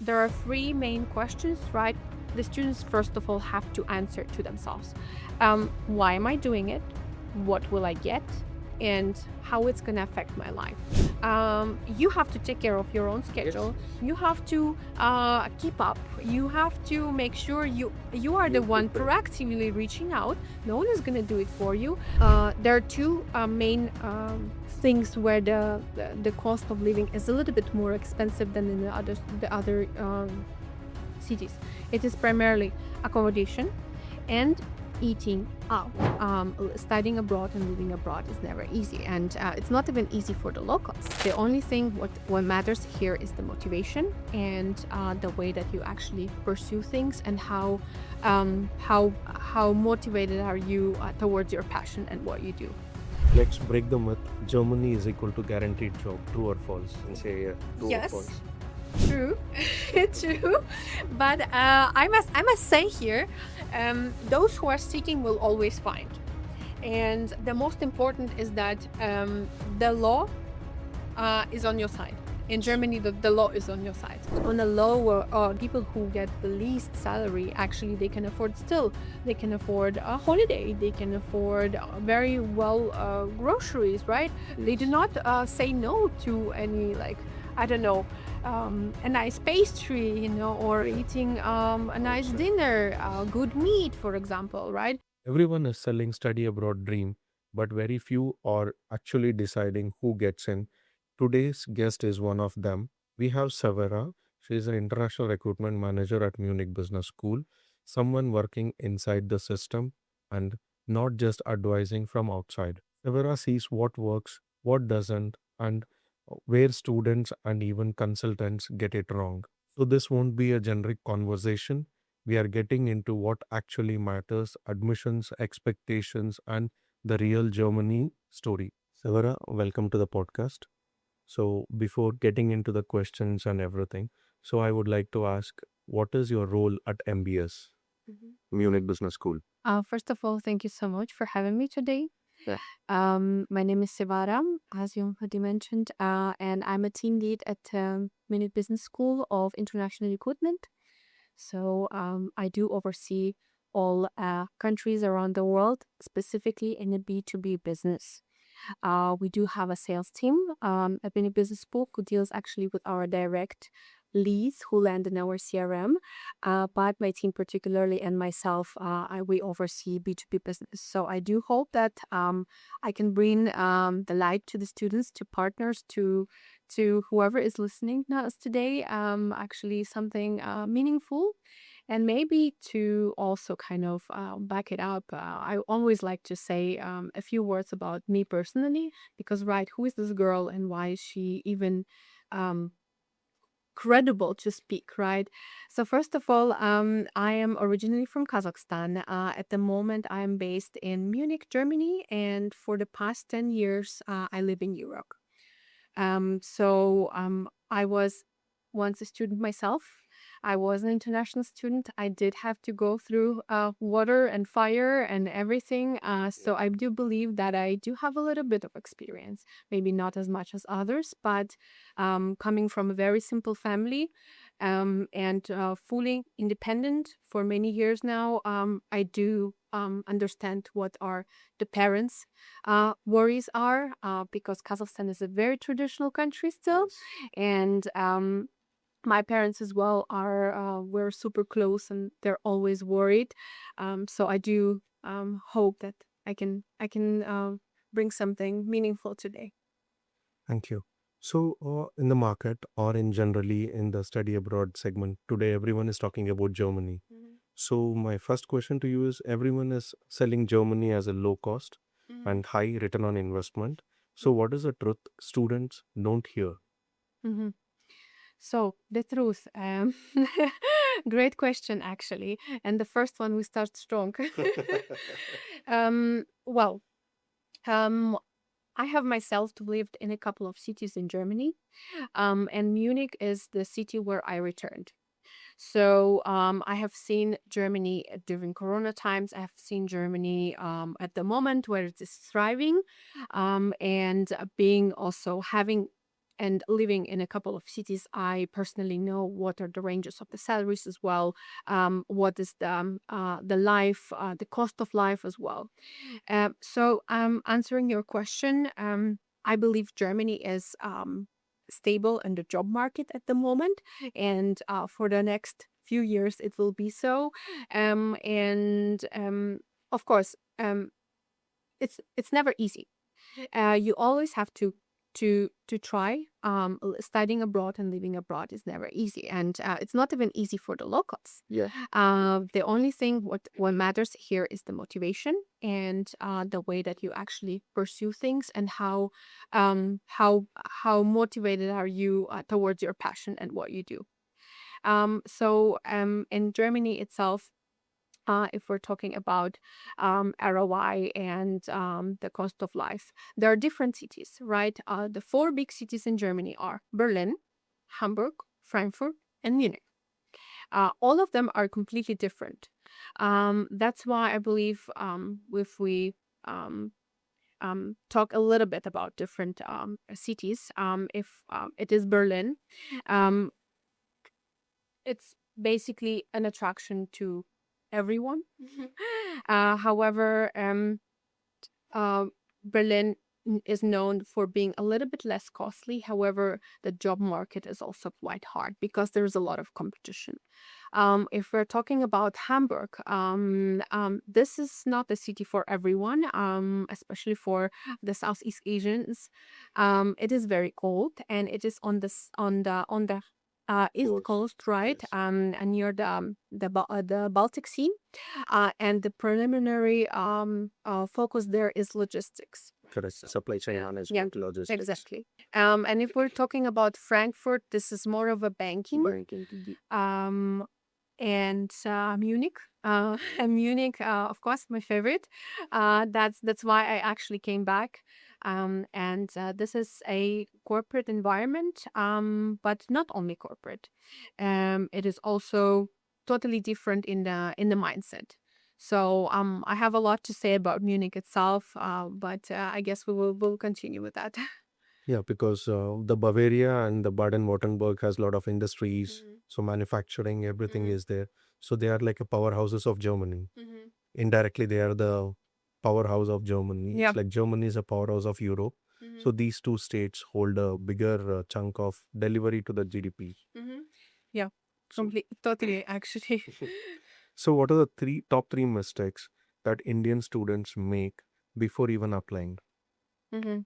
there are three main questions, right? The students, first of all, have to answer to themselves. Why am I doing it? What will I get? And how it's going to affect my life. You have to take care of your own schedule. You have to keep up. You have to make sure you are the one proactively reaching out. No one is going to do it for you. There are two main things where the cost of living is a little bit more expensive than in the other cities. It is primarily accommodation and eating out. Studying abroad and living abroad is never easy, and it's not even easy for the locals. The only thing what matters here is the motivation and the way that you actually pursue things, and how motivated are you towards your passion and what you do. Let's break the myth. Germany is equal to guaranteed job. True or false? And say true or false. True, true. But I must say here, those who are seeking will always find. And the most important is that the law is on your side. In Germany, the law is on your side. On the lower, people who get the least salary, actually, they can afford they can afford a holiday, they can afford very well groceries, right? They do not say no to any, like, I don't know, a nice pastry, or eating a nice dinner, good meat, for example, right? Everyone is selling study abroad dream, but very few are actually deciding who gets in. Today's guest is one of them. We have Sevara. She is an international recruitment manager at Munich Business School, someone working inside the system and not just advising from outside. Sevara sees what works, what doesn't, and where students and even consultants get it wrong. So, this won't be a generic conversation. We are getting into what actually matters, admissions, expectations, and the real Germany story. Sevara, welcome to the podcast. So, before getting into the questions and everything, so I would like to ask, what is your role at MBS, Munich Business School? First of all, thank you so much for having me today. Yeah. My name is Sevara, as you already mentioned, and I'm a team lead at Munich Business School of International Recruitment. So I do oversee all countries around the world, specifically in the B2B business. We do have a sales team at Munich Business School who deals actually with our direct leads who land in our CRM. But my team particularly and myself, we oversee B2B business. So I do hope that I can bring the light to the students, to partners, to whoever is listening to us today, actually something meaningful. And maybe to also kind of back it up, I always like to say a few words about me personally, because, right, who is this girl and why is she even um, credible to speak, right? So, first of all, I am originally from Kazakhstan. At the moment, I am based in Munich, Germany, and for the past 10 years, I live in Europe. I was once a student myself. I was an international student. I did have to go through water and fire and everything. So I do believe that I do have a little bit of experience, maybe not as much as others, but coming from a very simple family and fully independent for many years now, I do understand what are the parents' worries are, because Kazakhstan is a very traditional country still, and my parents as well are we're super close and they're always worried. So I do hope that I can bring something meaningful today. Thank you. So, in the market or in generally in the study abroad segment, today everyone is talking about Germany. So, my first question to you is everyone is selling Germany as a low cost and high return on investment. So, what is the truth students don't hear? Mhm. So the truth, great question actually, and the first one we start strong. Well, um, I have myself lived in a couple of cities in Germany, and Munich is the city where I returned. So I have seen Germany during Corona times. I have seen Germany at the moment where it is thriving, and being also having and living in a couple of cities, I personally know what are the ranges of the salaries as well. What is the life, the cost of life as well. So answering your question, I believe Germany is stable in the job market at the moment, and for the next few years it will be so. And of course, it's never easy. You always have to try. Studying abroad and living abroad is never easy, and it's not even easy for the locals. Yeah. The only thing what matters here is the motivation and the way that you actually pursue things, and how motivated are you towards your passion and what you do. So in Germany itself, if we're talking about ROI and the cost of life, there are different cities, right? The four big cities in Germany are Berlin, Hamburg, Frankfurt, and Munich. All of them are completely different. That's why I believe if we talk a little bit about different cities, if it is Berlin, um, it's basically an attraction to everyone. However, Berlin is known for being a little bit less costly. However, the job market is also quite hard because there's a lot of competition. If we're talking about Hamburg, this is not a city for everyone, especially for the Southeast Asians. It is very cold, and it is on the east Coast, coast, right? yes. Near the Baltic Sea. And the preliminary focus there is logistics. Correct. So, Supply chain yeah, management, logistics. exactly. And if we're talking about Frankfurt, this is more of a banking. Um, and Munich. And Munich, of course, my favorite. That's why I actually came back. And this is a corporate environment, but not only corporate. It is also totally different in the mindset. So I have a lot to say about Munich itself, but I guess we'll continue with that. Yeah, because the Bavaria and the Baden-Württemberg has a lot of industries, Mhm. so manufacturing, everything Mhm. is there. So they are like a powerhouses of Germany. Mhm. Indirectly, they are the powerhouse of Germany. Yeah. It's like Germany is a powerhouse of Europe. Mhm. So these two states hold a bigger chunk of delivery to the GDP. Mhm. Yeah, So, totally, actually. so what are the top three mistakes that Indian students make before even applying? Mhm.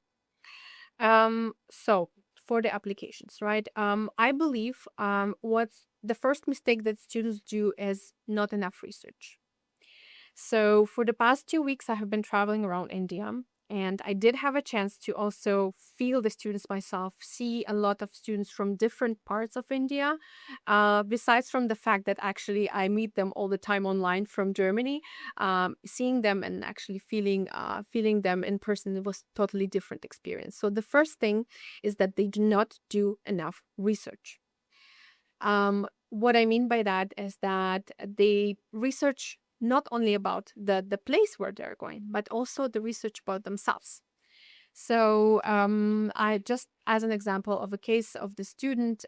So for the applications, right? I believe what's the first mistake that students do is not enough research. So for the past 2 weeks, I have been traveling around India, and I did have a chance to also feel the students myself, see a lot of students from different parts of India. Besides from the fact that actually I meet them all the time online from Germany, seeing them and actually feeling them in person, it was totally different experience. So the first thing is that they do not do enough research. What I mean by that is that they research not only about the place where they're going, but also the research about themselves. So I just as an example of a case of the student,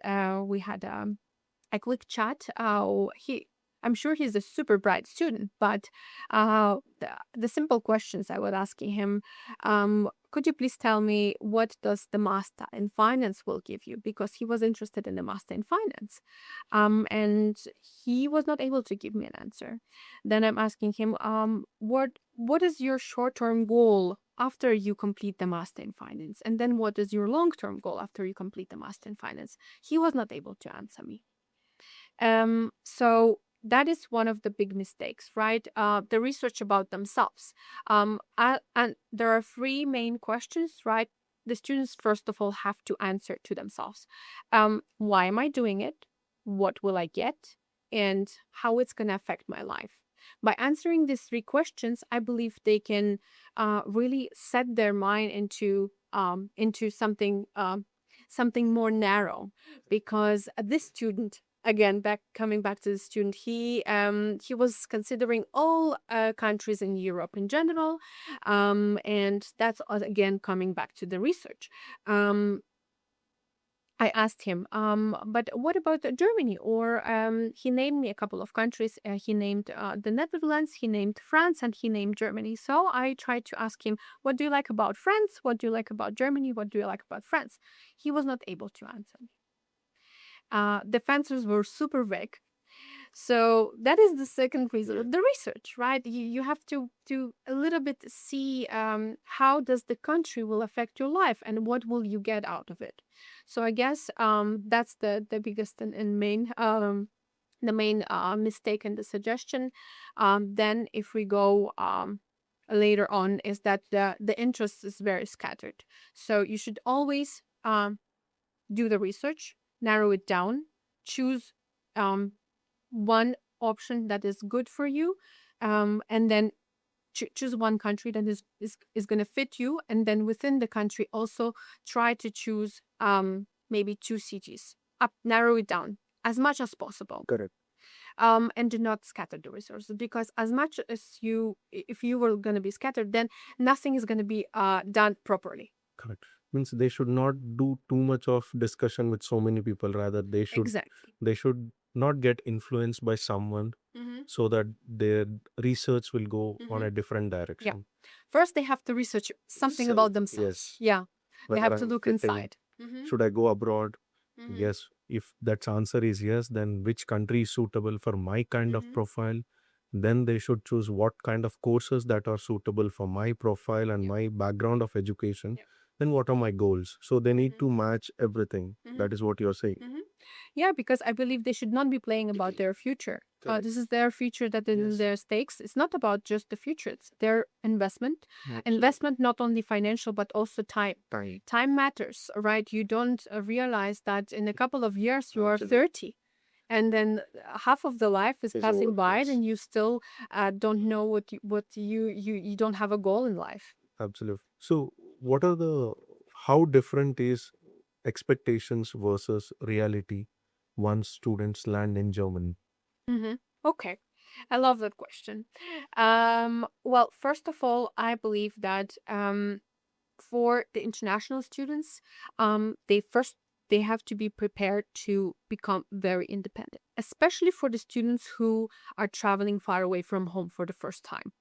we had a quick chat. I'm sure he's a super bright student, but the simple questions I was asking him, could you please tell me what does the master in finance will give you? Because he was interested in the master in finance, and he was not able to give me an answer. Then I'm asking him, what is your short term goal after you complete the master in finance, and then what is your long term goal after you complete the master in finance? He was not able to answer me. So that is one of the big mistakes, right? The research about themselves. And there are three main questions, right? The students, first of all, have to answer to themselves. Why am I doing it? What will I get? And how it's going to affect my life. By answering these three questions, I believe they can really set their mind into something more narrow, because this student, again, coming back to the student, he was considering all countries in Europe in general, and that's again coming back to the research. I asked him, but what about Germany? Or he named me a couple of countries. He named the Netherlands, he named France, and he named Germany. So I tried to ask him, what do you like about France? What do you like about Germany? What do you like about France? He was not able to answer me. The answers were super vague. So that is the second reason of the research, right? You have to a little bit see how does the country will affect your life and what will you get out of it. So I guess that's the biggest and main the main mistake in the suggestion. Then if we go later on is that the interest is very scattered. So you should always do the research, narrow it down, choose one option that is good for you, and then choose one country that is going to fit you, and then within the country also try to choose maybe two cities, up narrow it down as much as possible. Correct. And do not scatter the resources, because as much as if you were going to be scattered, then nothing is going to be done properly. Correct. Means they should not do too much of discussion with so many people. Rather, Exactly. they should not get influenced by someone, so that their research will go on a different direction. First, they have to research something about themselves. Yes. Yeah. They have Whether to I'm look fitting, inside. should I go abroad? Yes. If that answer is yes, then which country is suitable for my kind of profile? Then they should choose what kind of courses that are suitable for my profile and my background of education. Then what are my goals? So they need to match everything. That is what you're saying. Yeah, because I believe they should not be playing about their future. This is their future that is in their stakes. It's not about just the future. It's their investment. Investment, not only financial, but also time. Time matters, right? You don't realize that in a couple of years you are 30. And then half of the life is passing by, and you still don't know what you don't have a goal in life. Absolutely. So, what are how different is expectations versus reality once students land in Germany? Okay, I love that question. Well, first of all, I believe that for the international students, they have to be prepared to become very independent, especially for the students who are traveling far away from home for the first time,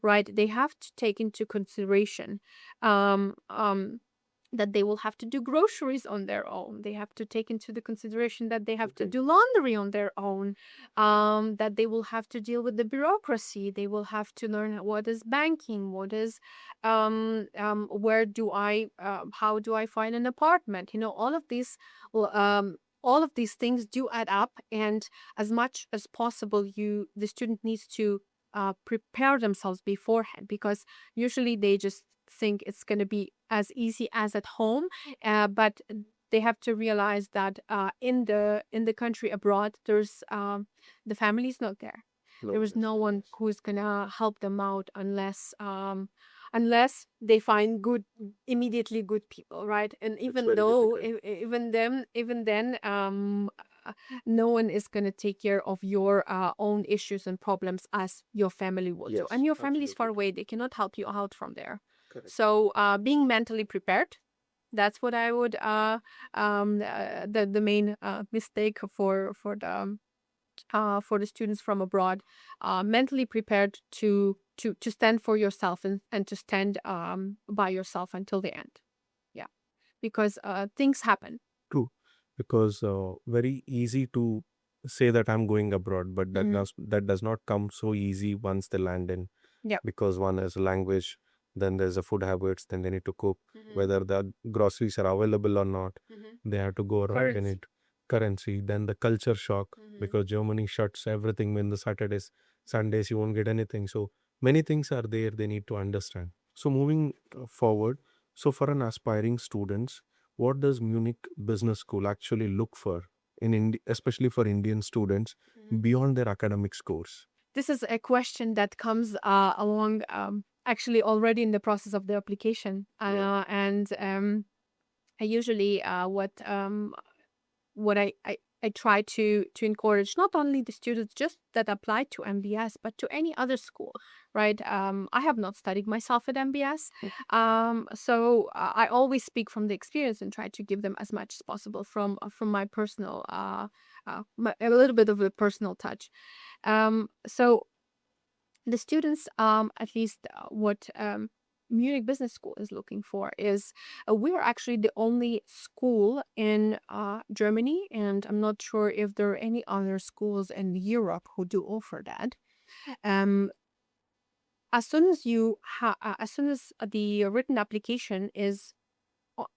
right? They have to take into consideration um, um, that they will have to do groceries on their own. They have to take into the consideration that they have to do laundry on their own, that they will have to deal with the bureaucracy. They will have to learn what is banking, what is, how do I find an apartment? All of these, all of these things do add up, and as much as possible, the student needs to prepare themselves beforehand, because usually they just think it's going to be as easy as at home, but they have to realize that in the country abroad, there's the family is not there. There is no one who's gonna help them out unless they find immediately good people, right? And even though even then no one is going to take care of your own issues and problems as your family will do, and your family is far away. They cannot help you out from there. So being mentally prepared, that's what I would the main mistake for the students from abroad, mentally prepared to stand for yourself, and to stand by yourself until the end. Yeah, because things happen. True, because very easy to say that I'm going abroad, but that does not come so easy once they land in. Yeah. Because one is language, then there's a food habits, then they need to cook, whether the groceries are available or not. They have to go around in it. Currency, then the culture shock, because Germany shuts everything when the Sundays you won't get anything. So many things are there they need to understand. So moving forward, so for an aspiring students, what does Munich Business School actually look for especially for Indian students beyond their academic scores? This is a question that comes along actually already in the process of the application, and I usually what I try to encourage not only the students just that apply to MBS, but to any other school, right? I have not studied myself at MBS, so I always speak from the experience and try to give them as much as possible from my personal, a little bit of a personal touch. So the students, at least what Munich Business School is looking for is we are actually the only school in Germany, and I'm not sure if there are any other schools in Europe who do offer that. Um, as soon as as soon as the written application is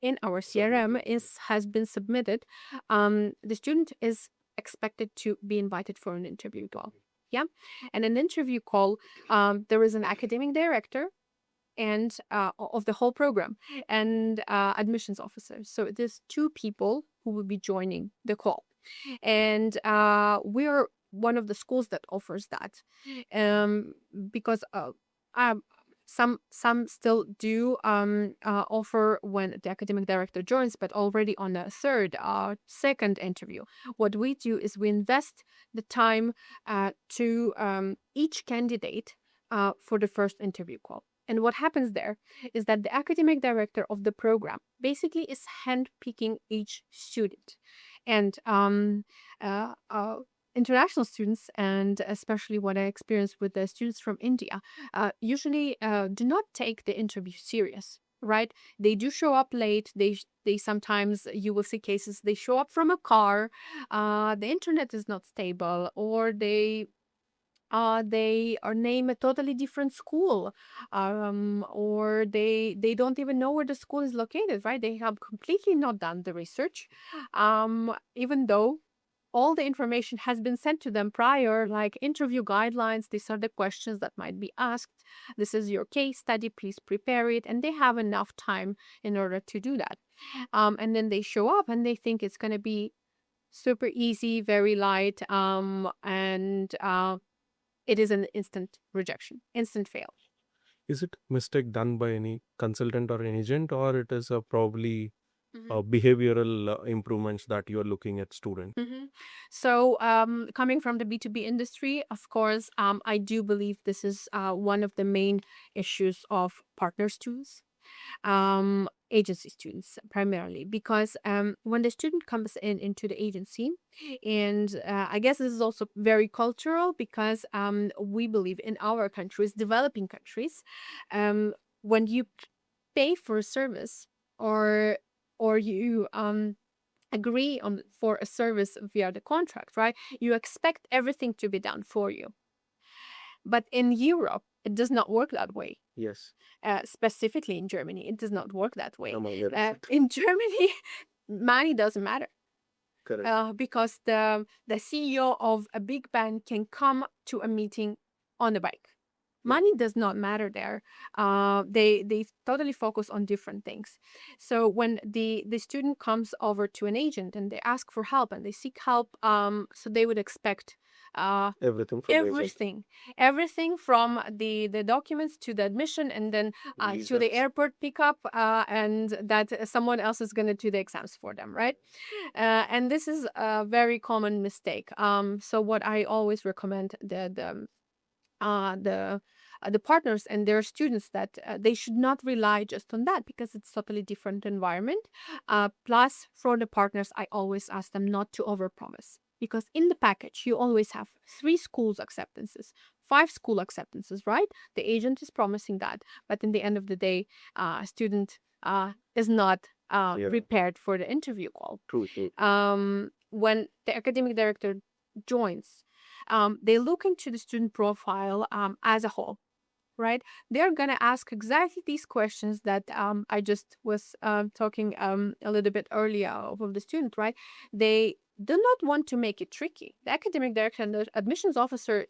in our CRM has been submitted, the student is expected to be invited for an interview call. Yeah, and an interview call, there is an academic director and of the whole program and admissions officers. So there's two people who will be joining the call, and we're one of the schools that offers that, because um, some still do offer when the academic director joins, but already on a second interview. What we do is we invest the time to each candidate for the first interview call. And what happens there is that the academic director of the program basically is handpicking each student. And international students, and especially what I experienced with the students from India, usually do not take the interview serious. Right? They do show up late. They sometimes, you will see cases, they show up from a car. The internet is not stable, or they are name a totally different school, or they don't even know where the school is located. Right? They have completely not done the research, even though all the information has been sent to them prior, like interview guidelines. These are the questions that might be asked. This is your case study. Please prepare it. And they have enough time in order to do that. And then they show up and they think it's going to be super easy, very light, and it is an instant rejection, instant fail. Is it mistake done by any consultant or an agent, or it is probably behavioral improvements that you are looking at student? So, coming from the B2B industry, of course, I do believe this is one of the main issues of partner students, agency students primarily, because when the student comes into the agency, and I guess this is also very cultural, because we believe in our countries, developing countries, when you pay for a service, or you agree on for a service via the contract, right? You expect everything to be done for you. But in Europe, it does not work that way. Yes. Specifically in Germany, it does not work that way. Am I right? In Germany, money doesn't matter. Correct. Because the CEO of a big bank can come to a meeting on a bike. Money does not matter there. They totally focus on different things. So when the student comes over to an agent and they ask for help and they seek help, so they would expect Everything from the agent. everything from the documents to the admission, and then to the Visas. airport pickup, and that someone else is going to do the exams for them, right? And this is a very common mistake. So what I always recommend the partners and their students, that they should not rely just on that, because it's totally different environment. Plus, for the partners, I always ask them not to overpromise, because in the package you always have 3 schools acceptances, 5 school acceptances, right? The agent is promising that, but in the end of the day, a student is not prepared for the interview call. True. When the academic director joins, they look into the student profile as a whole, right? They're going to ask exactly these questions that I just was talking a little bit earlier of the student, right? They do not want to make it tricky. The academic director and the admissions officer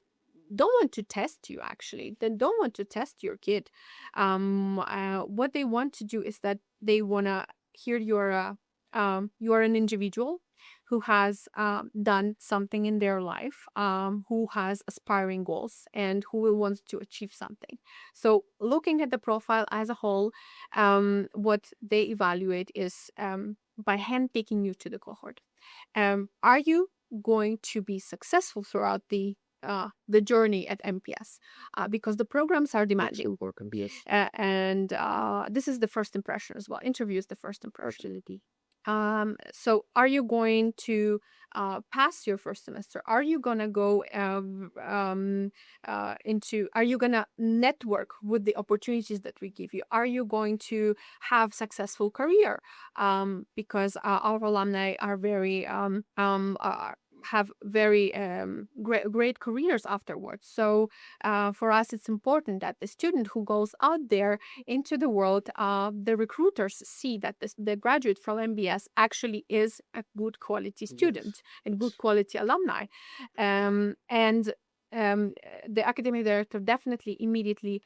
don't want to test you, actually. They don't want to test your kid. What they want to do is that they want to hear you are an individual who has done something in their life, who has aspiring goals, and who will want to achieve something. So looking at the profile as a whole, what they evaluate is by handpicking you to the cohort. Are you going to be successful throughout the journey at MPS? Because the programs are That's demanding. important. Yes. And this is the first impression as well. Interview is the first impression. Absolutely. So are you going to pass your first semester? Are you gonna go are you gonna network with the opportunities that we give you? Are you going to have successful career? Because our alumni are very have very great careers afterwards. So for us, it's important that the student who goes out there into the world, the recruiters see that the graduate from MBS actually is a good quality student and good quality alumni. And the academic director definitely immediately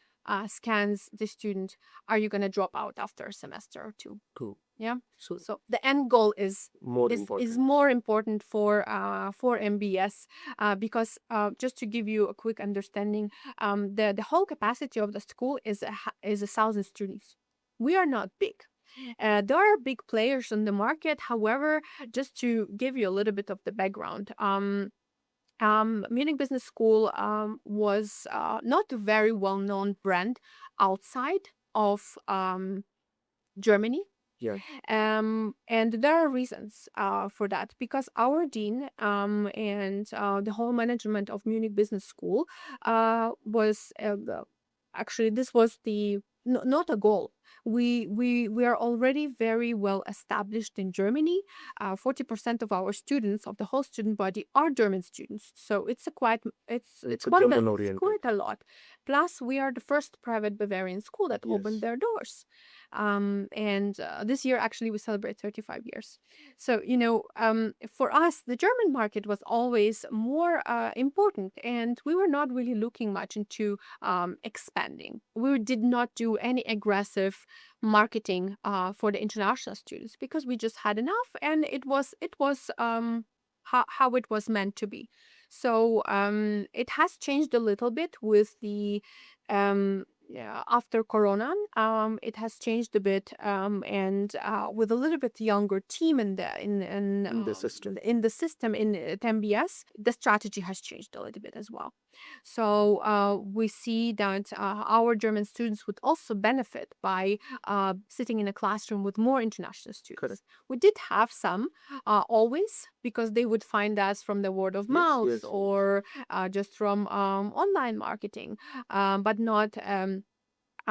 scans the student. Are you going to drop out after a semester or two? True. Yeah. So So the end goal is more is important. more important for MBS because just to give you a quick understanding, the whole capacity of the school is 1,000 students. We are not big. There are big players in the market. However, just to give you a little bit of the background, Munich Business School was not a very well-known brand outside of Germany. Yeah. And there are reasons for that because our dean and the whole management of Munich Business School was actually this was the not a goal. We are already very well established in Germany. 40% of our students of the whole student body are German students, so it's a quite it's a quite German it's oriented. quite a lot. Plus, we are the first private Bavarian school that Yes. opened their doors. And this year, actually, we celebrate 35 years. So, for us, the German market was always more important, and we were not really looking much into expanding. We did not do any aggressive marketing for the international students because we just had enough, and it was how it was meant to be. So it has changed a little bit with the yeah, after Corona. It has changed a bit, and with a little bit younger team in The system. in the system in at MBS, the strategy has changed a little bit as well. So we see that our German students would also benefit by sitting in a classroom with more international students. Correct. We did have some always because they would find us from the word of Yes, mouth yes. or just from online marketing, but not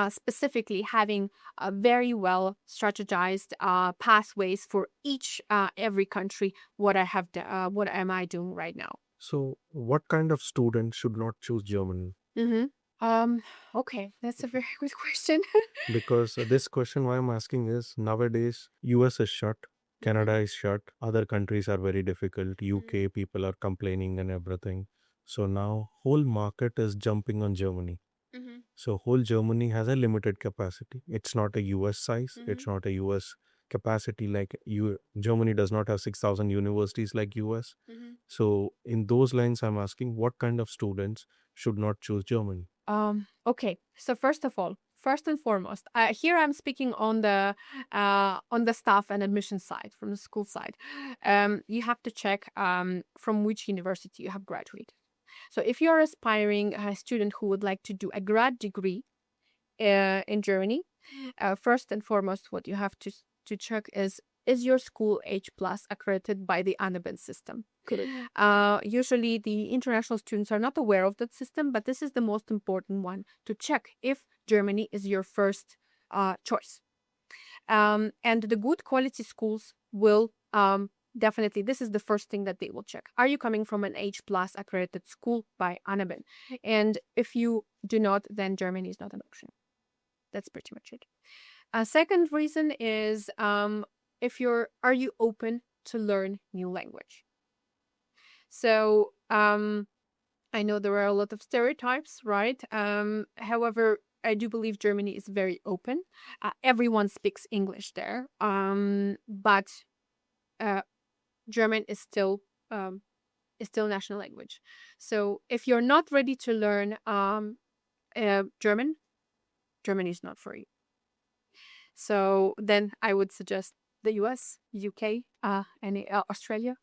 specifically having very well strategized pathways for each every country. What am I doing right now? So, what kind of student should not choose German? Okay, that's a very good question. Because this question why I'm asking is nowadays US is shut, Canada is shut, other countries are very difficult, UK people are complaining and everything. So now whole market is jumping on Germany. Mhm. So whole Germany has a limited capacity. It's not a US size. It's not a US capacity like Germany does not have 6,000 universities like US. So in those lines, I'm asking what kind of students should not choose Germany? Okay. So first of all, first and foremost, here I'm speaking on the staff and admission side, from the school side. You have to check from which university you have graduated. So if you're aspiring a student who would like to do a grad degree in Germany, first and foremost, what you have to check is your school H+ accredited by the ANABEN system? Correct. Usually, the international students are not aware of that system, but this is the most important one to check if Germany is your first choice. And the good quality schools will definitely, this is the first thing that they will check. Are you coming from an H+ accredited school by ANABEN? And if you do not, then Germany is not an option. That's pretty much it. A second reason is are you open to learn new language? So I know there are a lot of stereotypes, right? However, I do believe Germany is very open. Everyone speaks English there, but German is still national language. So if you're not ready to learn German, Germany is not for you. So then I would suggest the US, UK, and Australia.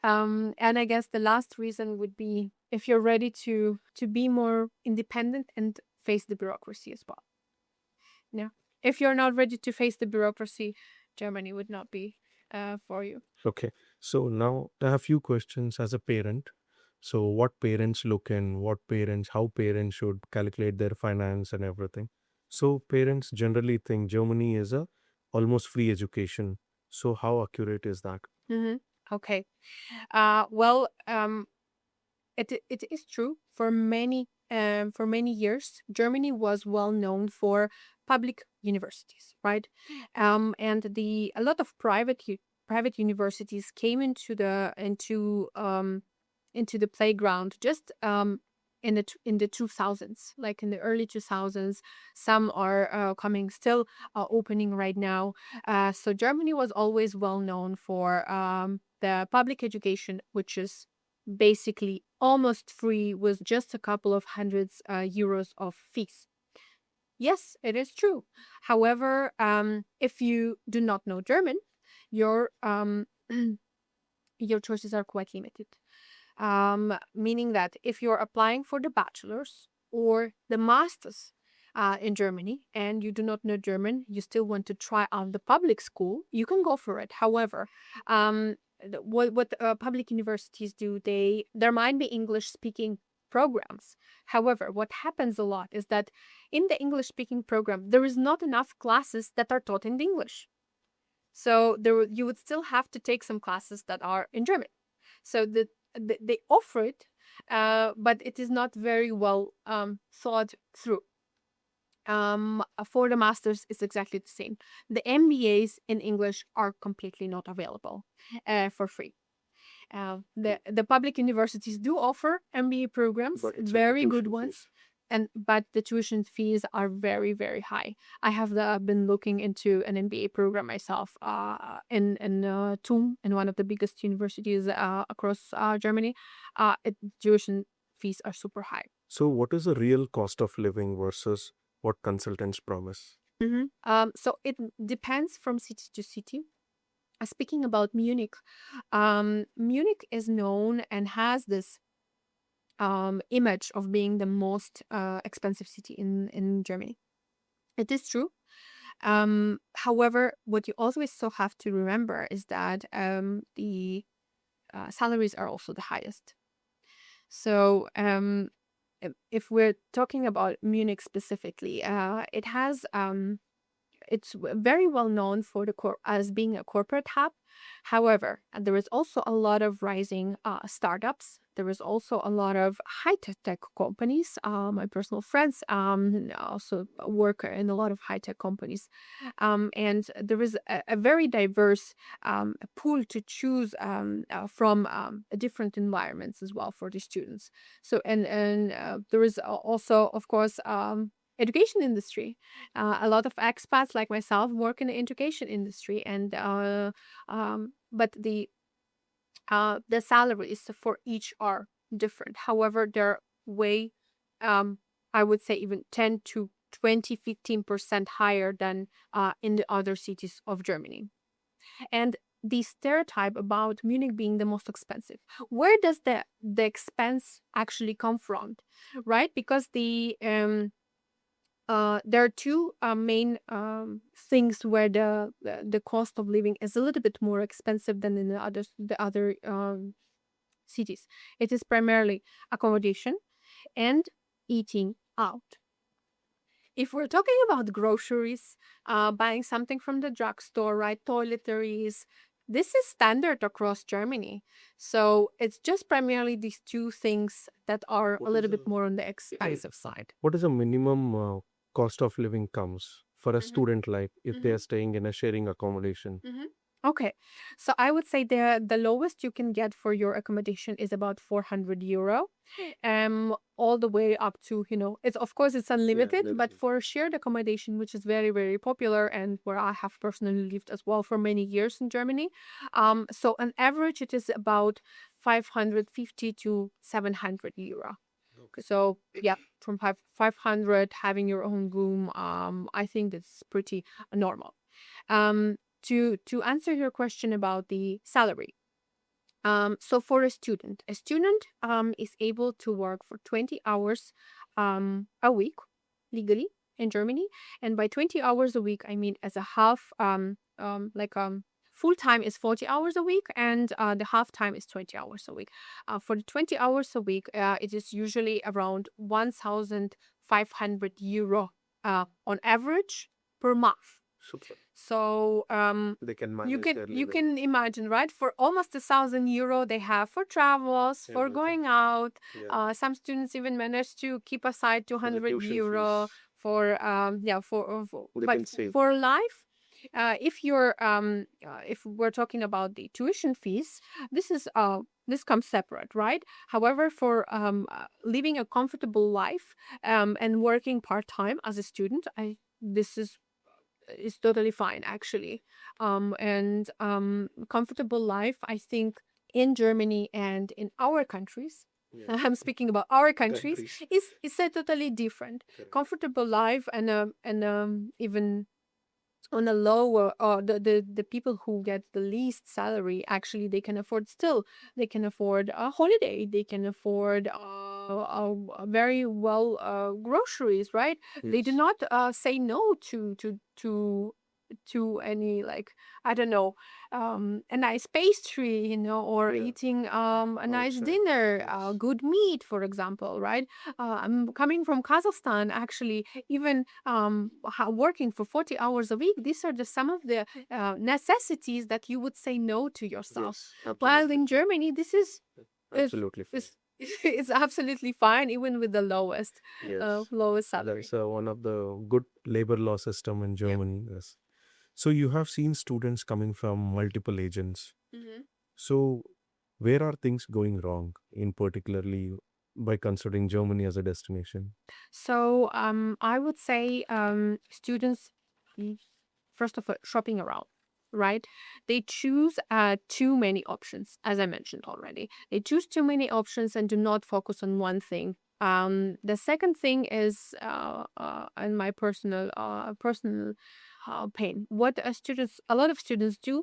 And I guess the last reason would be if you're ready to be more independent and face the bureaucracy as well. Yeah. If you're not ready to face the bureaucracy, Germany would not be for you. Okay. So now I have a few questions as a parent. So what parents look in, how parents should calculate their finance and everything. So parents generally think Germany is a almost free education. So how accurate is that? Okay. Well, it is true. For many years, Germany was well known for public universities, right? And a lot of private universities came into the playground just in the 2000s, like in the early 2000s. Some are coming still opening right now. So Germany was always well known for the public education, which is basically almost free with just a couple of hundreds euros of fees. Yes, it is true. However, if you do not know German, your your choices are quite limited. Meaning that if you're applying for the bachelor's or the master's in Germany and you do not know German, you still want to try out the public school, you can go for it. However, what public universities do, there might be English speaking programs. However, what happens a lot is that in the English speaking program, there is not enough classes that are taught in English. So you would still have to take some classes that are in German. So they offer it, but it is not very well thought through. For the masters, it's exactly the same. The MBAs in English are completely not available for free. The public universities do offer MBA programs, very good ones, but the tuition fees are very, very high. I have been looking into an MBA program myself in TUM, in one of the biggest universities across Germany. Tuition fees are super high. So what is the real cost of living versus what consultants promise? So it depends from city to city. Speaking about Munich, Munich is known and has this image of being the most expensive city in Germany. It is true. However, what you always so have to remember is that the salaries are also the highest. So if we're talking about Munich specifically, it has it's very well known for as being a corporate hub. However, there is also a lot of rising startups. There is also a lot of high-tech companies. My personal friends also work in a lot of high-tech companies. And there is a very diverse pool to choose from different environments as well for the students. So, and there is also, of course, education industry. A lot of expats like myself work in the education industry, and but the salaries for each are different. However, they're way, I would say even 10 to 20, 15% higher than in the other cities of Germany. And the stereotype about Munich being the most expensive, where does the expense actually come from, right? Because there are two main things where the cost of living is a little bit more expensive than in the other cities. It is primarily accommodation and eating out. If we're talking about groceries, buying something from the drugstore, right, toiletries, this is standard across Germany. So it's just primarily these two things that are a little bit more on the expensive side. What is a minimum cost of living comes for a student life if they are staying in a sharing accommodation? Okay, so I would say the lowest you can get for your accommodation is about 400 euro, all the way up to, it's of course it's unlimited, but for shared accommodation, which is very, very popular and where I have personally lived as well for many years in Germany, so on average it is about 550 to 700 euro. So yeah, from 500 having your own room, I think that's pretty normal. To answer your question about the salary. So for a student is able to work for 20 hours a week legally in Germany, and by 20 hours a week I mean as a half full time is 40 hours a week, and the half time is 20 hours a week. For the 20 hours a week, it is usually around 1,500 euro on average per month. Super. So They can you manage can their you living. can imagine, right? For almost 1,000 euro they have for travels, for Everything. going out. Yeah. Some students even manage to keep aside For the 200 tuition euro fees. for They but can save. for life. If we're talking about the tuition fees, this comes separate, right? However, for living a comfortable life and working part-time as a student, this is totally fine actually. And comfortable life, I think, in Germany and in our countries, Yeah. I'm speaking about our countries, Countries. is a totally different. Correct. Comfortable life and even on a lower, or the people who get the least salary, actually they can afford a holiday, they can afford very well groceries, right? They do Yes. not say no to any, like, I don't know, a nice pastry, or Yeah. eating a nice Outside. dinner, Yes. good meat, for example, right? I'm coming from Kazakhstan, actually. Even working for 40 hours a week, these are some of the necessities that you would say no to yourself. Yes. While Absolutely in fine. Germany, this is Absolutely fine. is is absolutely fine, even with the Yes. lowest salary. That's one of the good labor law system in Yep. Germany. Yes. So you have seen students coming from multiple agents. Mhm. So where are things going wrong in particularly by considering Germany as a destination? So I would say students, mm, first of all, shopping around, right? They choose too many options, as I mentioned already. They choose too many options and do not focus on one thing. The second thing is, in my personal pain. What a lot of students do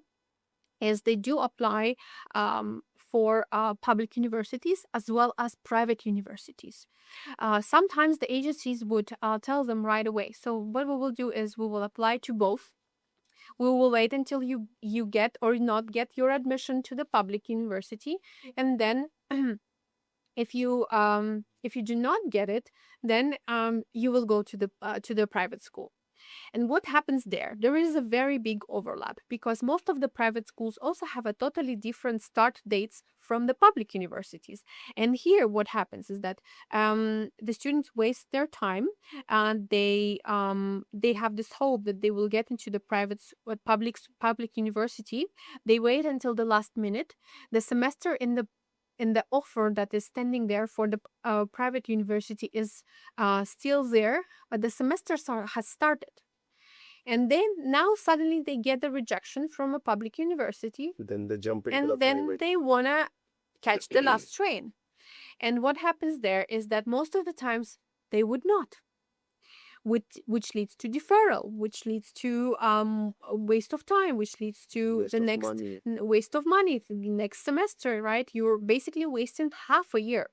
is they do apply for public universities as well as private universities. Sometimes the agencies would tell them right away. So what we will do is we will apply to both. We will wait until you get or not get your admission to the public university, and then if you do not get it, then you will go to the private school. And what happens there? There is a very big overlap because most of the private schools also have a totally different start dates from the public universities. And here, what happens is that the students waste their time, and they have this hope that they will get into the public university. They wait until the last minute. The semester in the offer that is standing there for the private university is still there, but the has started. And then now suddenly they get the rejection from a public university, Then they jump into the and then private. they wanna catch the last train. And what happens there is that most of the times they would not, which leads to deferral, which leads to a waste of time, which leads to Waste the of next money. waste of money, the next semester, right? You're basically wasting half a year.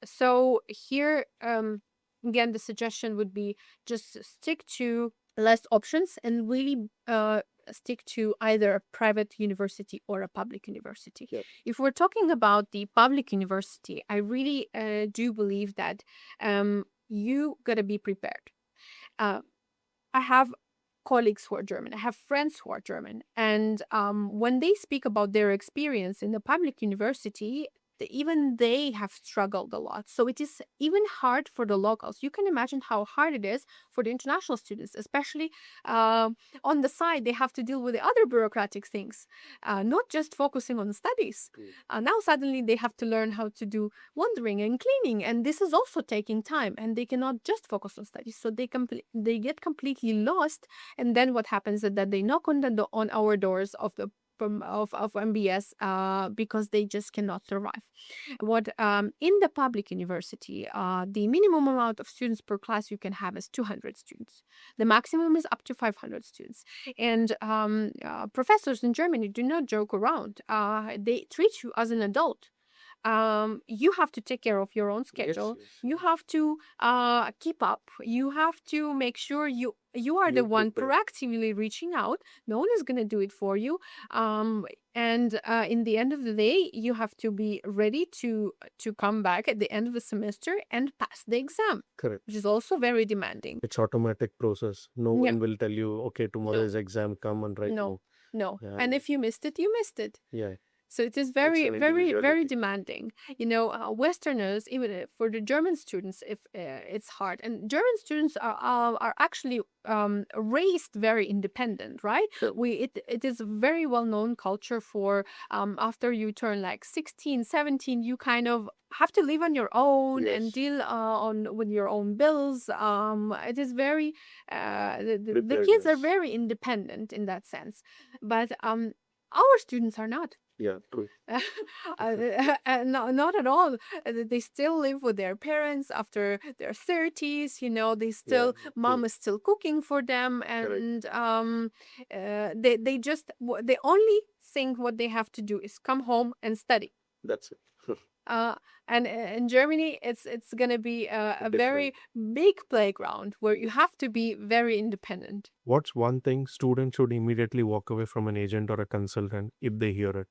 So here, again, the suggestion would be just stick to less options and really stick to either a private university or a public university. Yep. If we're talking about the public university, I really do believe that you gotta be prepared. Uh, I have colleagues who are German. I have friends who are German, and when they speak about their experience in the public university, even they have struggled a lot. So it is even hard for the locals. You can imagine how hard it is for the international students, especially on the side. They have to deal with the other bureaucratic things, not just focusing on studies. Now suddenly they have to learn how to do laundering and cleaning, and this is also taking time, and they cannot just focus on studies. So they get completely lost, and then what happens is that they knock on on our doors of the of MBS because they just cannot survive. What in the public university, the minimum amount of students per class you can have is 200 students. The maximum is up to 500 students. And professors in Germany do not joke around. They treat you as an adult. You have to take care of your own schedule. You have to keep up. You have to make sure you are the one proactively reaching out. No one is going to do it for you. And in the end of the day, you have to be ready to come back at the end of the semester and pass the exam, Correct. which is also very demanding. It's automatic process. No Yeah. one will tell you, okay, tomorrow No. is exam, come and write. No. No. Yeah. And if you missed it, you missed it. Yeah. So it is very, an very, very individuality. demanding. Westerners, even for the German students, if it's hard, and German students are actually raised very independent, right? Sure. It is a very well known culture for after you turn like 16, 17, you kind of have to live on your own and Yes. deal with your own bills. It is very the kids are Preparedness. very independent in that sense, but our students are not. Yeah, true. Not at all. They still live with their parents after their 30s. They still mom is still cooking for them, and they just the only thing what they have to do is come home and study. That's it. And in Germany, it's gonna be a very big playground where you have to be very independent. What's one thing students should immediately walk away from an agent or a consultant if they hear it?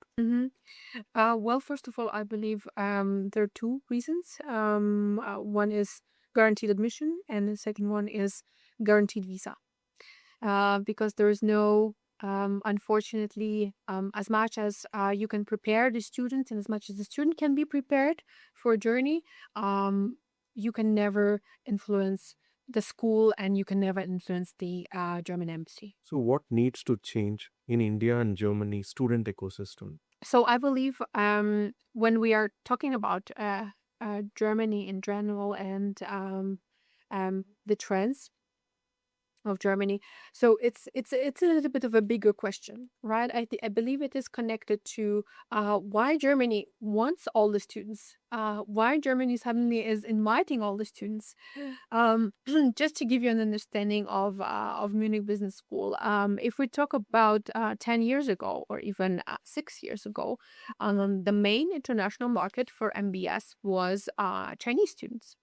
Well, first of all, I believe there are two reasons. One is guaranteed admission, and the second one is guaranteed visa. Because there is no, unfortunately, as much as you can prepare the student and as much as the student can be prepared for a journey, you can never influence the school and you can never influence the German embassy. So, what needs to change in India and Germany student ecosystem? So I believe when we are talking about Germany in general and the trends of Germany, so it's a little bit of a bigger question, right? I believe it is connected to why Germany wants all the students, why Germany suddenly is inviting all the students. Just to give you an understanding of Munich Business School, if we talk about 10 years ago or even 6 years ago, the main international market for MBS was Chinese students.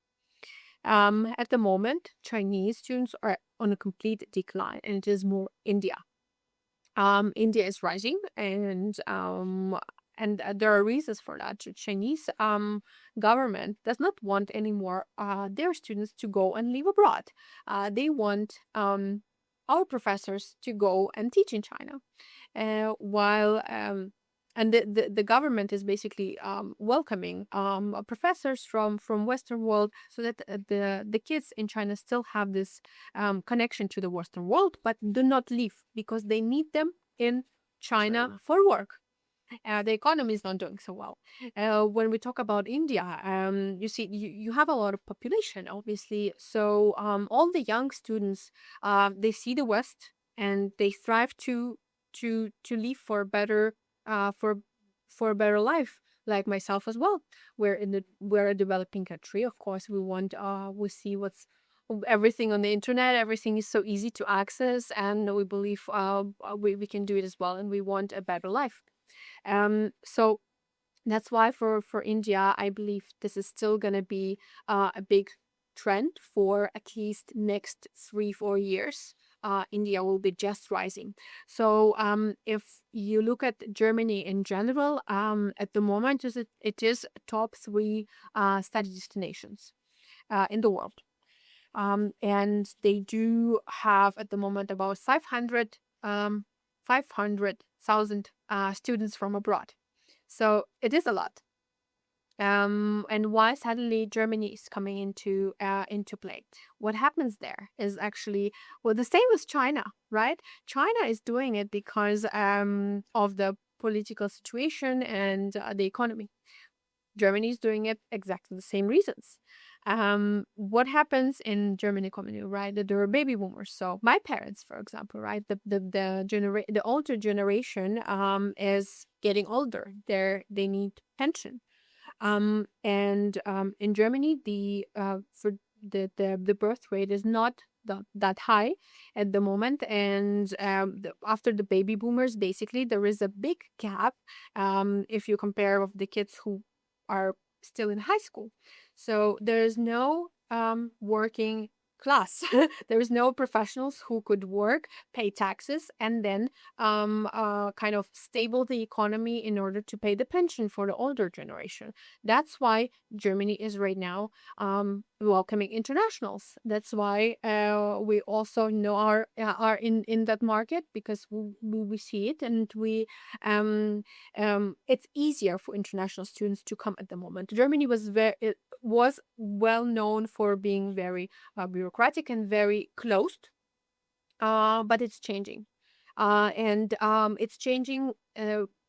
At the moment, Chinese students are on a complete decline, and it is more India. India is rising, and there are reasons for that. The Chinese government does not want anymore their students to go and live abroad. They want our professors to go and teach in China, while and the government is basically welcoming professors from Western world, so that the kids in China still have this connection to the Western world, but do not leave because they need them in China for work. The economy is not doing so well. When we talk about India, you see, you have a lot of population, obviously. So all the young students, they see the West and they strive to live for better for a better life, like myself as well. We're a developing country, of course. We see what's everything on the internet. Everything is so easy to access, and we believe we can do it as well, and we want a better life. So that's why for India, I believe this is still gonna be a big trend for at least next 3-4 years. India will be just rising. So if you look at Germany in general, at the moment it is top 3 study destinations in the world. And they do have at the moment about 500,000 students from abroad. So it is a lot. And why suddenly Germany is coming into play? What happens there is actually, well, the same as China, right? China is doing it because of the political situation and the economy. Germany is doing it exactly the same reasons. what happens in Germany community, right? That there are baby boomers. So my parents, for example, right, the older generation is getting older. They need pension. And in Germany, the birth rate is not that high at the moment. And after the baby boomers, basically, there is a big gap if you compare with the kids who are still in high school. So there is no working class. There is no professionals who could work, pay taxes, and then kind of stable the economy in order to pay the pension for the older generation. That's why Germany is right now welcoming internationals. That's why we also know are in that market, because we see it, and it's easier for international students to come at the moment. Germany was well known for being very bureaucratic and very closed, but it's changing. And it's changing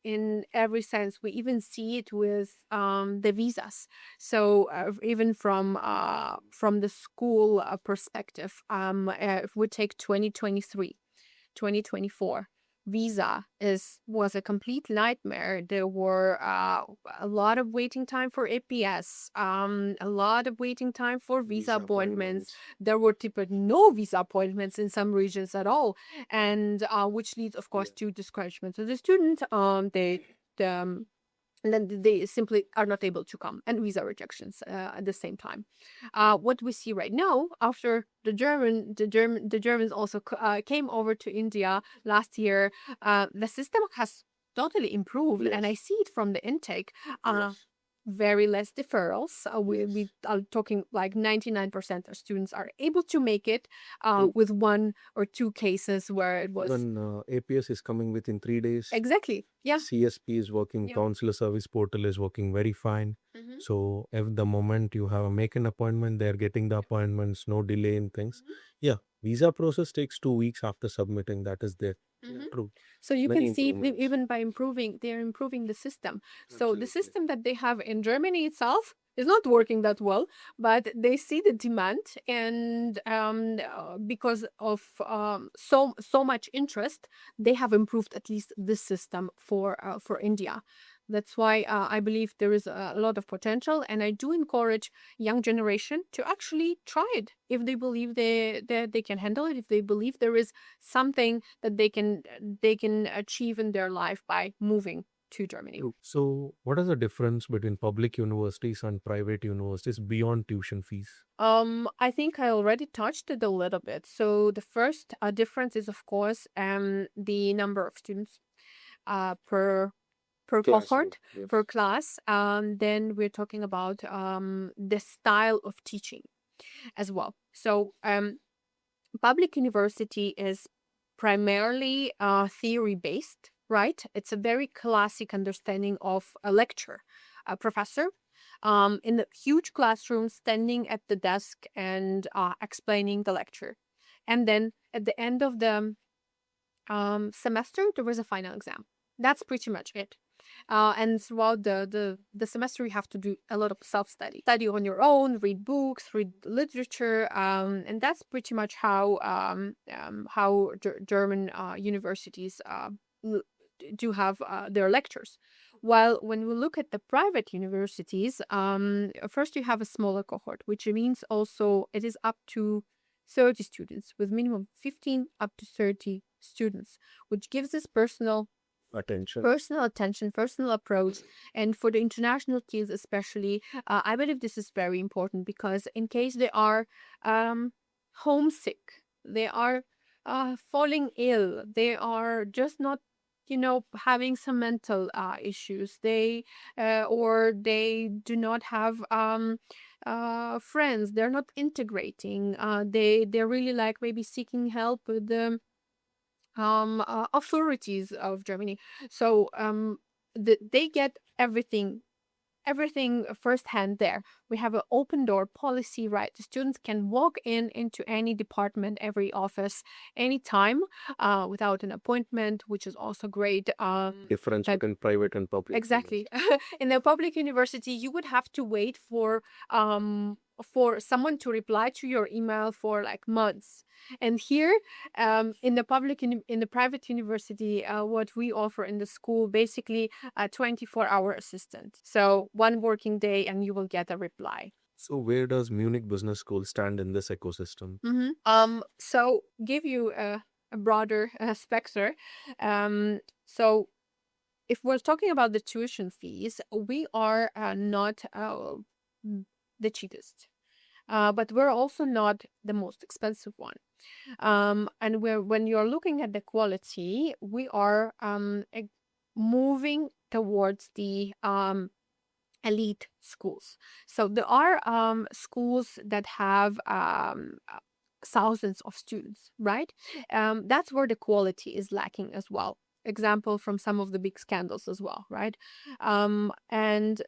in every sense. We even see it with the visas. So even from the school perspective, if we take 2023, 2024, visa was a complete nightmare. There were a lot of waiting time for APS, a lot of waiting time for visa appointments. There were typically no visa appointments in some regions at all, and which leads, of course, to discouragement. So the students, um, and then they simply are not able to come, and visa rejections at the same time. What we see right now, after the Germans also came over to India last year, the system has totally improved, and I see it from the intake. Very less deferrals. We are talking like 99% of students are able to make it, with one or two cases where it was Even APS is coming within 3 days. exactly, yeah. CSP is working, Yeah. Consular Service Portal is working very fine. Mhm. So if the moment you have a make an appointment, they're getting the appointments, no delay in things. Yeah, visa process takes 2 weeks after submitting. That is there. Mhm. True. So you Many can see improvements. even by they're improving the system. So the system that they have in Germany itself is not working that well, but they see the demand, and because of so much interest, they have improved at least this system for India. That's why I believe there is a lot of potential, and I do encourage young generation to actually try it if they believe they can handle it, if they believe there is something that they can achieve in their life by moving to Germany. True. So what is the difference between public universities and private universities beyond tuition fees? I think I already touched it a little bit. So the first difference is, of course, the number of students per cohort, Yes. per class. Then we're talking about the style of teaching as well. So public university is primarily theory based, right? It's a very classic understanding of a lecture, a professor in the huge classroom standing at the desk and explaining the lecture. And then at the end of the semester, there was a final exam. That's pretty much it. And throughout the semester, you have to do a lot of study on your own, read books, read literature, and that's pretty much how German universities do have their lectures. While when we look at the private universities, first you have a smaller cohort, which means also it is up to 30 students, with minimum 15 up to 30 students, which gives us personal attention, personal approach. And for the international kids especially, I believe this is very important, because in case they are homesick, they are falling ill, they are just not having some mental issues, or they do not have friends, they're not integrating, they're really like maybe seeking help with the authorities of Germany. So they get everything firsthand there. We have an open door policy, right? The students can walk into any department, every office, anytime, without an appointment, which is also great. Difference between private and public. Exactly. In a public university, you would have to wait for for someone to reply to your email for like months. And here, in the in the private university, what we offer in the school, basically a 24-hour assistant. So one working day and you will get a reply. So where does Munich Business School stand in this ecosystem? So give you a broader spectrum. So if we're talking about the tuition fees, we are not the cheapest, but we're also not the most expensive one. And when you're looking at the quality, we are moving towards the elite schools. So there are schools that have thousands of students, right? That's where the quality is lacking as well. Example from some of the big scandals as well, right? And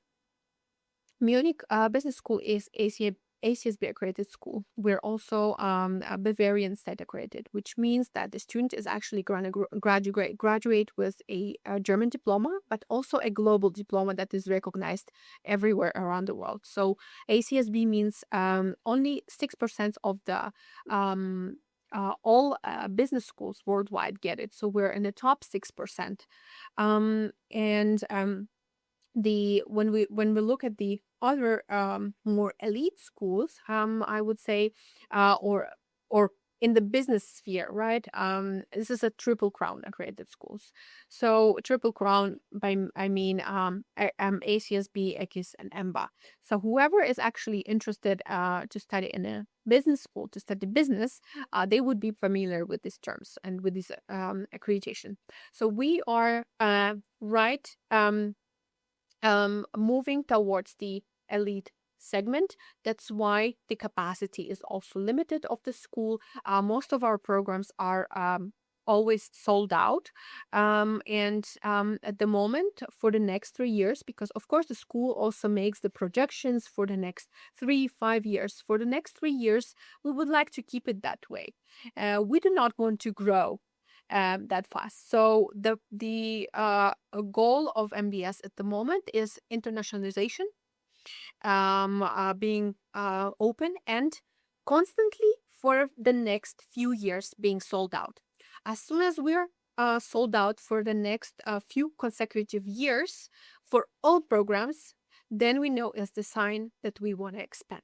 Munich Business School is AACSB-accredited school. We're also a Bavarian state accredited, which means that the student is actually going to graduate with a German diploma, but also a global diploma that is recognized everywhere around the world. So ACSB means only 6% of the all business schools worldwide get it. So we're in the top 6%. When we look at the other more elite schools, I would say, or in the business sphere, right? This is a triple crown accredited schools. So triple crown, I mean ACSB, EKIS, and EMBA. So whoever is actually interested to study in a business school, to study business, they would be familiar with these terms and with this accreditation. So we are moving towards the elite segment. That's why the capacity is also limited of the school. Most of our programs are always sold out. At the moment, for the next 3 years, because of course the school also makes the projections for the next 3-5 years. For the next 3 years, we would like to keep it that way. We do not want to grow that fast. So the goal of MBS at the moment is internationalization, being open and constantly for the next few years being sold out. As soon as we're sold out for the next few consecutive years for all programs, then we know it's the sign that we want to expand.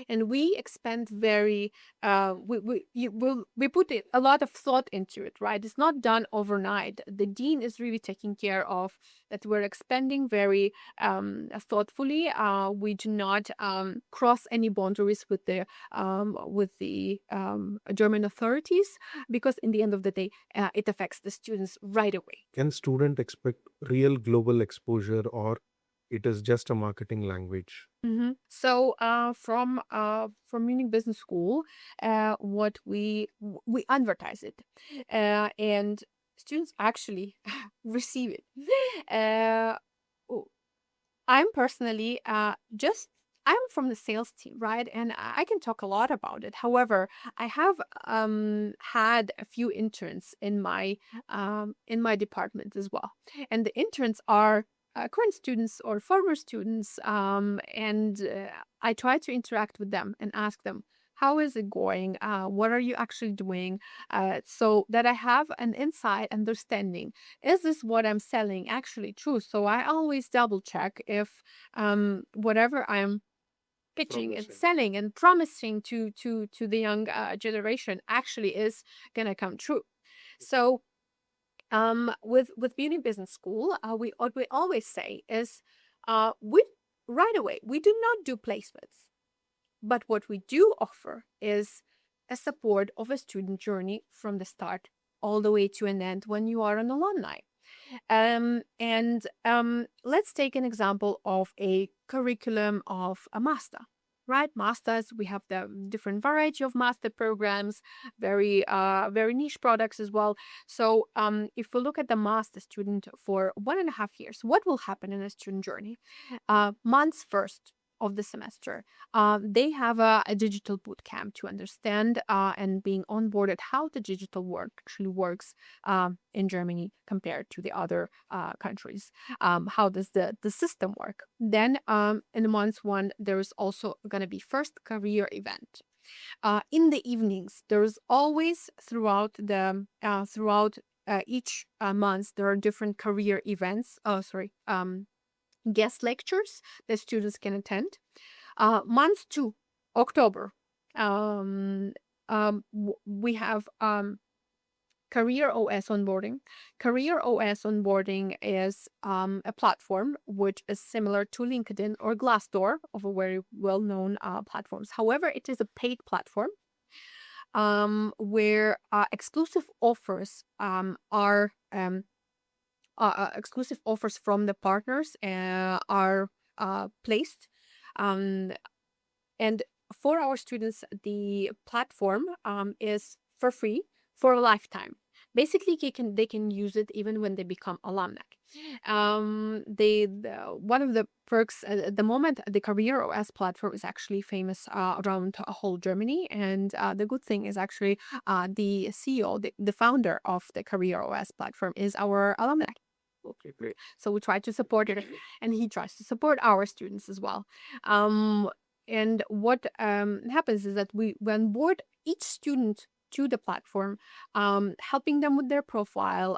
And we expand very, we put a lot of thought into it, right? It's not done overnight. The dean is really taking care of that. We're expanding very thoughtfully. We do not cross any boundaries with the German authorities, because in the end of the day, it affects the students right away. Can student expect real global exposure, or it is just a marketing language? So from Munich Business School, what we advertise it, and students actually receive it. I'm personally I'm from the sales team, right? And I can talk a lot about it. However, I have had a few interns in my department as well, and the interns are current students or former students, and I try to interact with them and ask them, how is it going? What are you actually doing? So that I have an inside understanding. Is this what I'm selling actually true? So I always double check if whatever I'm pitching and selling and promising to the young generation actually is gonna come true. So with Munich Business School, what we always say is, we right away we do not do placements, but what we do offer is a support of a student journey from the start all the way to an end when you are an alumni. Let's take an example of a curriculum of a master. Right, masters, we have the different variety of master programs, very niche products as well. So if we look at the master student for 1.5 years, what will happen in a student journey? Months first of the semester, they have a digital boot camp to understand and being onboarded how the digital work actually works in Germany compared to the other countries. How does the system work? Then in month one, there is also going to be first career event. In the evenings, there's always throughout each month, there are different career events. Guest lectures that students can attend. Month two, October, we have Career OS onboarding. Career OS onboarding is a platform which is similar to LinkedIn or Glassdoor, of a very well-known platforms. However, it is a paid platform where exclusive offers are exclusive offers from the partners are placed. And for our students, the platform is for free for a lifetime. Basically, they can use it even when they become alumni. One of the perks at the moment, the Career OS platform is actually famous around whole Germany, and the good thing is actually the CEO, the founder of the Career OS platform, is our alumni. Okay, great. So we try to support it, and he tries to support our students as well. And what happens is that we onboard each student to the platform, helping them with their profile,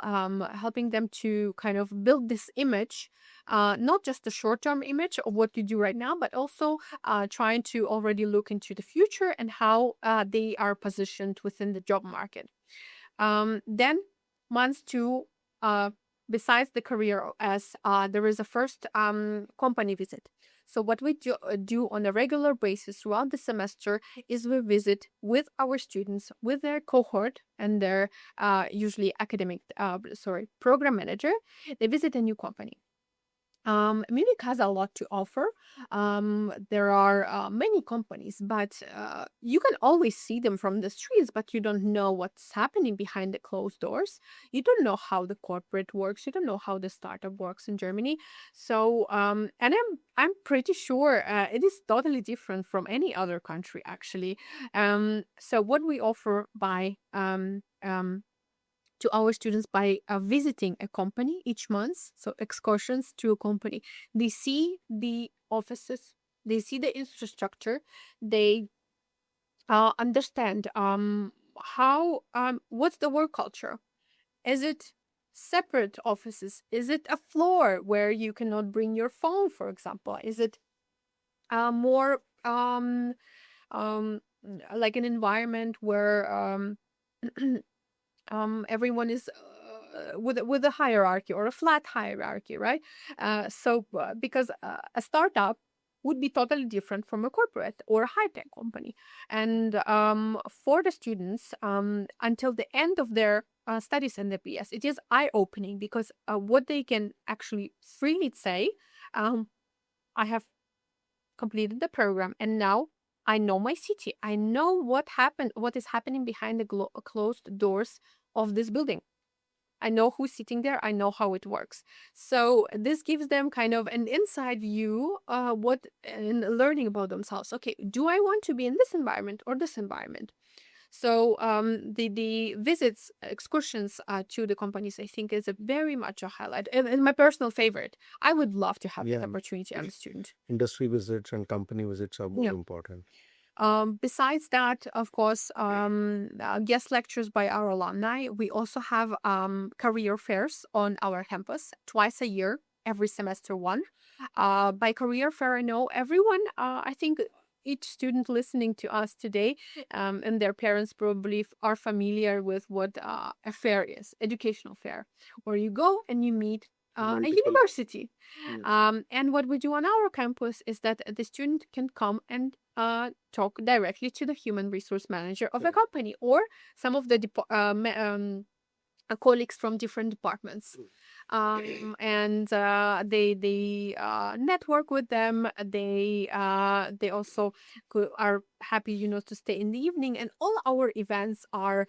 helping them to kind of build this image, not just a short-term image of what you do right now, but also trying to already look into the future and how they are positioned within the job market. Then month two, besides the career OS, there is a first company visit. So what we do on a regular basis throughout the semester is we visit with our students, with their cohort and their usually program manager. They visit a new company. Munich has a lot to offer. There are many companies, but you can always see them from the streets, but you don't know what's happening behind the closed doors. You don't know how the corporate works. You don't know how the startup works in Germany. So, and I'm pretty sure it is totally different from any other country, actually. So, what we offer to our students by visiting a company each month, so excursions to a company. They see the offices, they see the infrastructure, they understand what's the work culture. Is it separate offices? Is it a floor where you cannot bring your phone, for example? Is it more like an environment where everyone is with a hierarchy or a flat hierarchy, right? Because a startup would be totally different from a corporate or a high-tech company. And for the students, until the end of their studies in the BS, it is eye-opening because what they can actually freely say, I have completed the program and now I know my city. I know what is happening behind the closed doors of this building. I know who's sitting there. I know how it works. So this gives them kind of an inside view, in learning about themselves. Okay, do I want to be in this environment or this environment? So the visits, excursions to the companies, I think, is a very much a highlight and my personal favorite. I would love to have that opportunity as a student. Industry visits and company visits are more important. Besides that, of course, guest lectures by our alumni. We also have career fairs on our campus twice a year, every semester one. By career fair, I know everyone, I think each student listening to us today and their parents probably are familiar with what a fair is, educational fair, where you go and you meet a university. And what we do on our campus is that the student can come and talk directly to the human resource manager of a company or some of the colleagues from different departments, and they network with them. They also are happy, to stay in the evening, and all our events are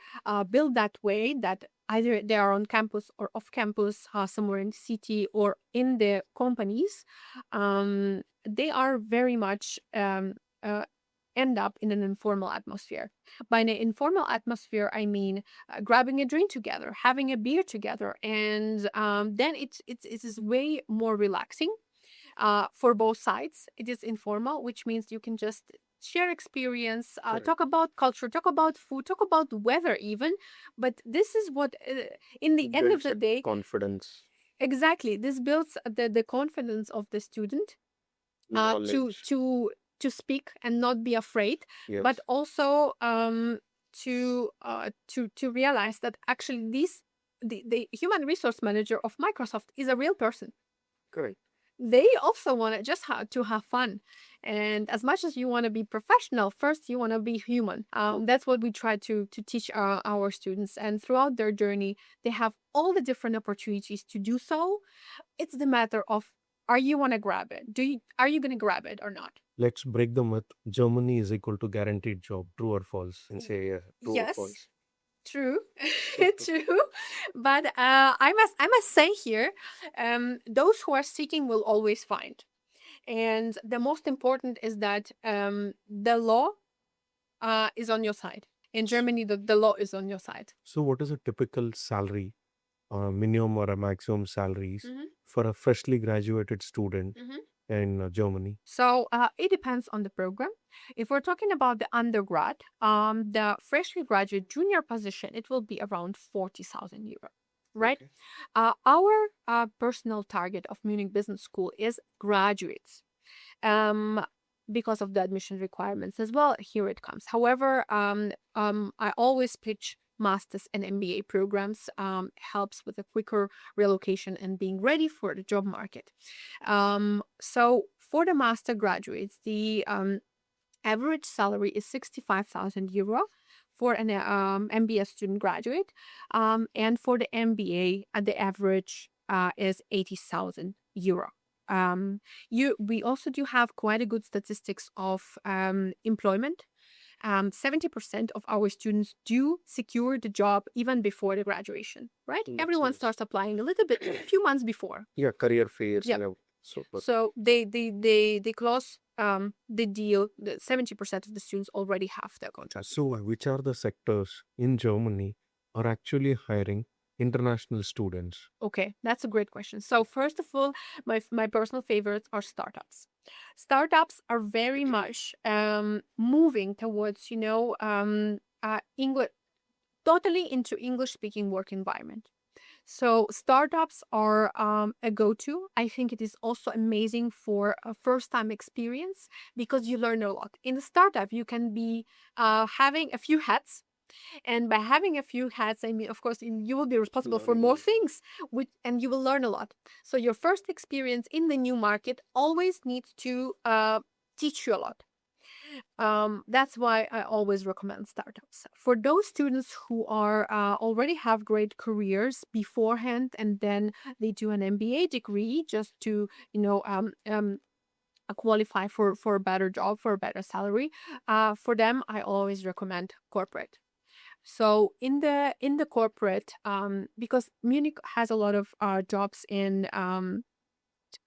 built that way, that either they are on campus or off campus, somewhere in the city or in the companies. They are very much end up in an informal atmosphere. By an informal atmosphere, I mean grabbing a drink together, having a beer together, and then it is way more relaxing for both sides. It is informal, which means you can just share experience, talk about culture, talk about food, talk about weather even. But this is what, in the end of the day, confidence, exactly, this builds the confidence of the student to speak and not be afraid, but also to realize that actually the human resource manager of Microsoft is a real person. Correct. They also want to just to have fun, and as much as you want to be professional, first you want to be human. That's what we try to teach our students, and throughout their journey they have all the different opportunities to do so. It's the matter of, are you want to grab it? Are you going to grab it or not? Let's break the myth. Germany is equal to guaranteed job. True or false? And say true or Yes, false. true. True. But I must say here, those who are seeking will always find. And the most important is that the law is on your side. In Germany, the law is on your side. So, what is a typical salary, minimum or a maximum salaries for a freshly graduated student in Germany? So it depends on the program. If we're talking about the undergrad, the freshly graduate junior position, it will be around 40,000 euro, right? Okay. Our personal target of Munich Business School is graduates. Because of the admission requirements as well, here it comes. However, I always pitch master's and MBA programs, helps with a quicker relocation and being ready for the job market. So for the master graduates, the average salary is 65,000 euro for an MBA student graduate, and for the MBA, the average is 80,000 euro. We also do have quite a good statistics of employment. 70% of our students do secure the job even before the graduation, right? Makes Everyone sense. starts applying a little bit, a few months before. Yeah, career fairs. Yep. So they close the deal. 70% of the students already have their contract. So, which are the sectors in Germany are actually hiring international students? Okay, that's a great question. So first of all, my personal favorites are startups. Startups are very much moving towards, English, totally into English speaking work environment. So startups are a go-to. I think it is also amazing for a first-time experience because you learn a lot. In a startup, you can be having a few hats. And by having a few hats, I mean, of course, you will be responsible for more things, and you will learn a lot. So your first experience in the new market always needs to teach you a lot. That's why I always recommend startups. For those students who are already have great careers beforehand, and then they do an MBA degree just to, qualify for a better job, for a better salary. For them, I always recommend corporate. So in the corporate, because Munich has a lot of jobs in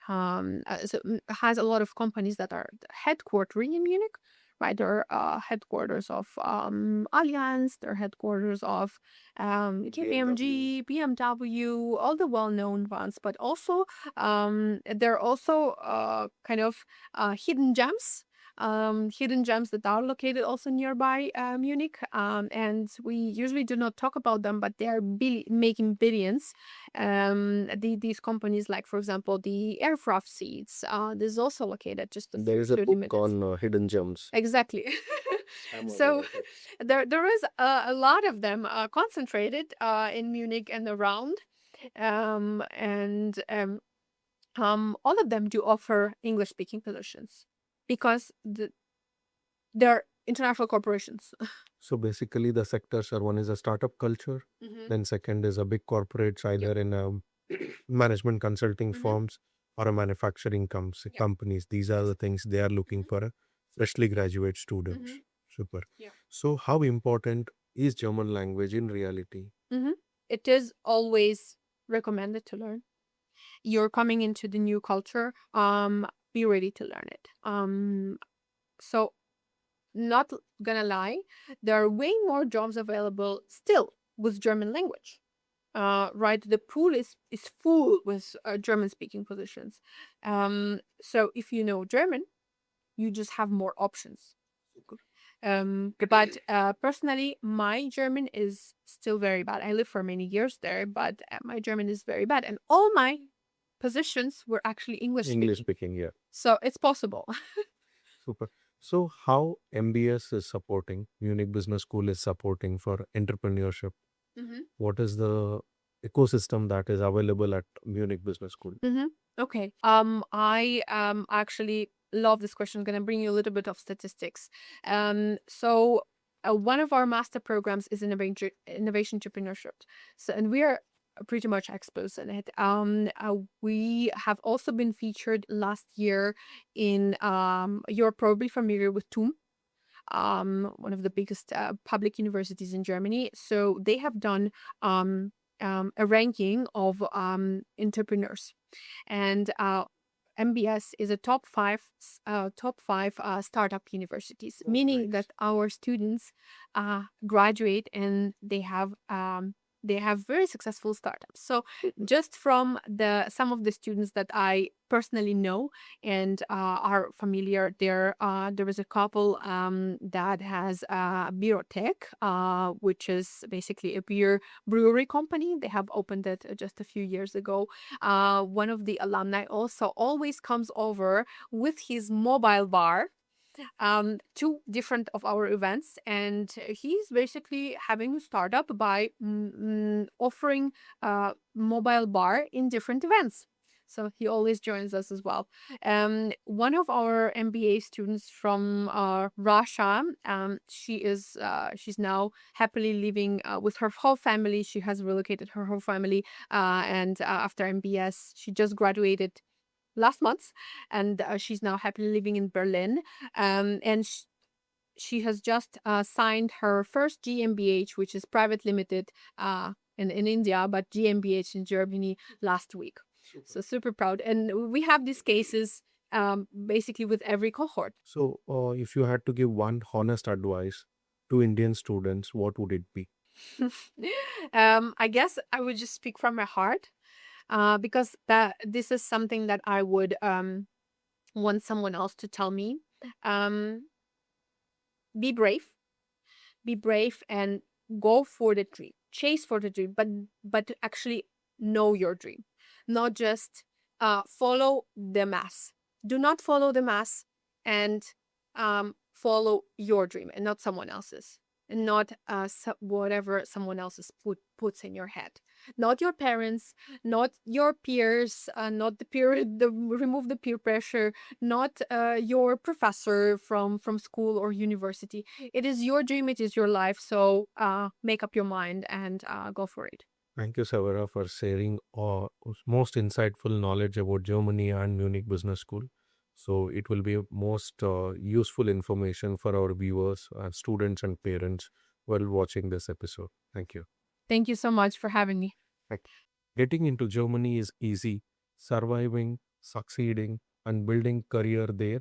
has a lot of companies that are headquartering in Munich, right? There are headquarters of Allianz, they're headquarters of KPMG, BMW, all the well-known ones, but also there are also kind of hidden gems. Hidden gems that are located also nearby Munich, and we usually do not talk about them, but they are making billions. These companies, like for example, the aircraft seats, this is also located just There is a 30 book minutes. on hidden gems. Exactly. I'm aware So of it. there is a lot of them concentrated in Munich and around, and all of them do offer English speaking positions because they're international corporations. So basically, the sectors are, one is a startup culture, then second is a big corporates, either in a management consulting firms or a manufacturing companies. These are the things they are looking for a freshly graduate students. Super. Yeah. So how important is German language in reality? It is always recommended to learn. You're coming into the new culture. Be ready to learn it. So not gonna lie, there are way more jobs available still with German language. Right, the pool is full with German speaking positions. So if you know German, you just have more options. But personally, my German is still very bad. I lived for many years there, but my German is very bad, and all my positions were actually English English speaking. speaking, yeah. So it's possible. Super. So how MBS is supporting, Munich Business School is supporting for entrepreneurship? What is the ecosystem that is available at Munich Business School? Okay. I actually love this question. I'm gonna bring you a little bit of statistics. So one of our master programs is innovation entrepreneurship. So, and we are pretty much experts in it. We have also been featured last year in you're probably familiar with TUM, one of the biggest public universities in Germany. So they have done a ranking of entrepreneurs, and MBS is a top five startup universities, meaning that our students graduate and they have very successful startups. So just from some of the students that I personally know and are familiar, there is a couple that has Birotech, which is basically a beer brewery company. They have opened it just a few years ago. One of the alumni also always comes over with his mobile bar to different of our events, and he's basically having a startup by offering mobile bar in different events. So he always joins us as well. One of our MBA students from Russia, she's now happily living with her whole family. She has relocated her whole family, and after MBS, she just graduated last month, and she's now happily living in Berlin. And she has just signed her first GmbH, which is private limited in India, but GmbH in Germany last week. So super proud. And we have these cases basically with every cohort. So if you had to give one honest advice to Indian students, what would it be? I guess I would just speak from my heart, because this is something that I would want someone else to tell me. Be brave and go for the dream, chase for the dream, but to actually know your dream, not just follow the mass. Do not follow the mass, and follow your dream and not someone else's, and not whatever someone else's puts in your head. Not your parents, not your peers, not remove the peer pressure, not your professor from school or university. It is your dream, it is your life. So make up your mind and go for it. Thank you, Sevara, for sharing most insightful knowledge about Germany and Munich Business School. So it will be most useful information for our viewers, students and parents while watching this episode. Thank you. Thank you so much for having me. Getting into Germany is easy. Surviving, succeeding, and building career there,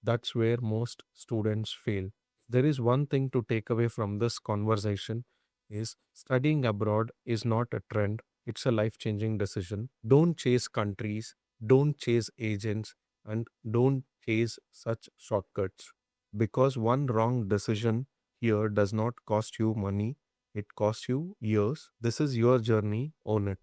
that's where most students fail. There is one thing to take away from this conversation is studying abroad is not a trend, it's a life-changing decision. Don't chase countries, don't chase agents, and don't chase such shortcuts. Because one wrong decision here does not cost you money, it costs you years. This is your journey, own it.